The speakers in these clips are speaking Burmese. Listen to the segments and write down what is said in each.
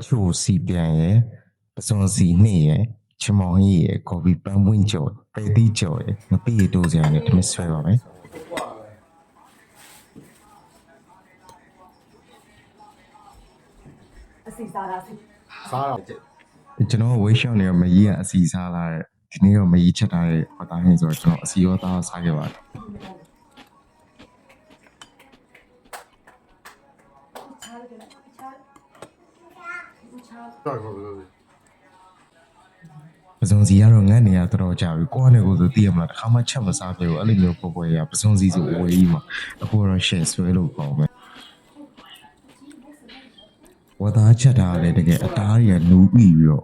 ချိုစီပြန်ရယ်ပစွန်စီနှစ်ရယ်ချမောင်ကြီးရယ်ကော်ဖီပန်းပွင့်ကြော်ပဲတီးကြော်ရယ်မပြီးရတိုးစရာနဲ့ထမင်းဆွဲပါမယ်အစီစားတာစီ စားတော့ ကျွန်တော်ဝေးရှောင်းနေတော့မကြီးကအစီစားလာတဲ့ဒီနေ့တော့မကြီးချက်ထားတဲ့ပတားဟင်းဆိုတော့ကျွန်တော်အစီရောသားစားခဲ့ပါတယ် တော့ကို ပစုံစီကတော့ငတ်နေရတော်ကြပြီကိုကနေကိုဆိုသိရမလားတစ်ခါမှချက်မစားပြဘူးအဲ့လိုမျိုးပေါ်ရပစုံစီဆိုဝေးကြီးမှာအခုတော့ရှယ်ဆွဲလို့ပေါ့မယ်ဝသားချက်ထားတယ်တကယ်အသားတွေကနူးပြီးတော့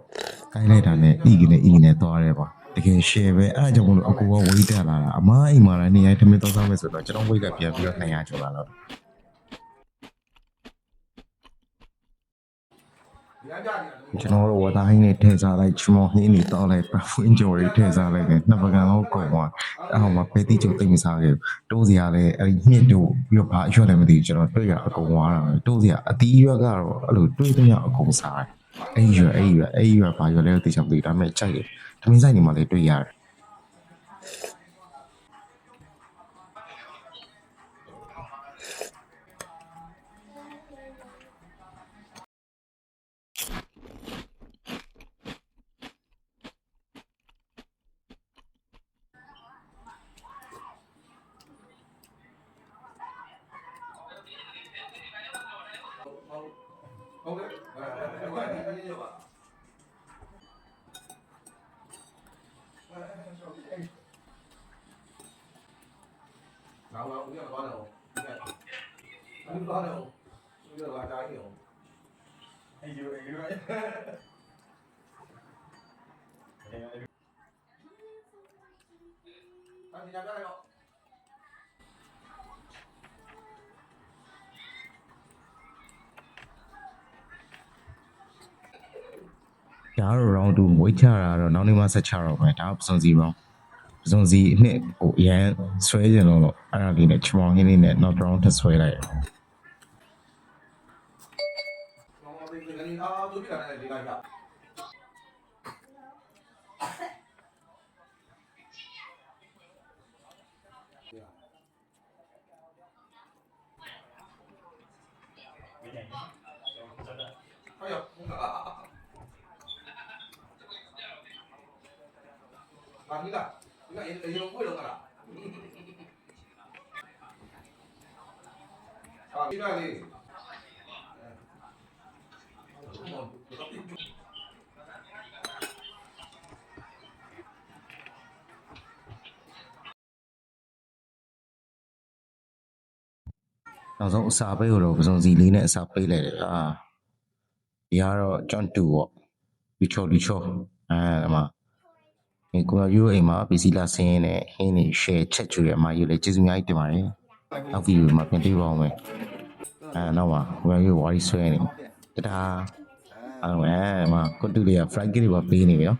ကိုင်းလိုက်တာနဲ့ဤကနေသွားတယ်ပါတကယ်ရှယ်ပဲအဲ့ဒါကြောင့်မလို့အကူကဝေးတက်လာတာအမအိမ်မှာလည်းနေရိုင်းထမင်းတော့စားမယ်ဆိုတော့ကျွန်တော်ဝေးကပြန်ပြီးတော့200ကျော်လာတော့ ကျွန်တော်တို့ဝသားဟင်းနဲ့ထည့်စားလိုက်ချမောဟင်းတွေတောက်လိုက်ပဖွင့်ကြော်တွေထည့်စားလိုက်တယ်နှစ်ပကံလောက်ကုန်သွားအဲ့ဟောမှာပဲတိကျုပ်သိမစားခဲ့တိုးစရာလည်းအဲ့ညစ်တို့ပြီးတော့ဘာအရွက်လည်းမသိဘူးကျွန်တော်တွေ့ရအကုန်သွားတာပဲတိုးစရာအတီးရွက်ကတော့အဲ့လိုတွေးတဲ့ရအကုန်စားတယ်အဲ့ရွက်ဘာရွက်လဲသိချင်မသိဒါပေမဲ့ကြိုက်တယ်သမင်းဆိုင်နေမှာလည်းတွေ့ရတယ်ဟုတ်ကဲ့နောက်တော့ဦးရသွားတော့ဦးသွားတော့ဦးရလာတိုင်းရောအေးရိုးအဲ့ဒီကြတော့ ဒါကတော့ round 2မွေးချတာတော့နောက်နေ့မှဆက်ချတော့မယ်ဒါကပစုံစီ round ပစုံစီအနှစ်ဟိုအရန်ဆွဲကြလို့အဲ့ဒါလေးနဲ့ချမောင်ဟင်းလေးနဲ့နောက် round ထပ်ဆွဲလိုက်你看，有贵了啦。啊，你看你。နောက်ဆုံးအစာပေးတော့ပစုံစီလေးနဲ့အစာပေးလိုက်တယ်အာဒီကတော့ကျွန်းတူပေါ့ဒီချောအဲ့မှာဒီကိုယူအိမ်မှာပစ္စည်းလာဆင်းနေဟင်းနေ share ချက်ကျွေးရအမယူလေကျေးဇူးများကြီးတင်ပါတယ်နောက်ဗီဒီယိုမှာပြန်တွေ့ပါအောင်မယ်နောက်မှာကိုယူဝါရီဆွဲနေတဒါအဲ့မှာကိုတူလေးက fry ကလေးပါပေးနေပြီနော်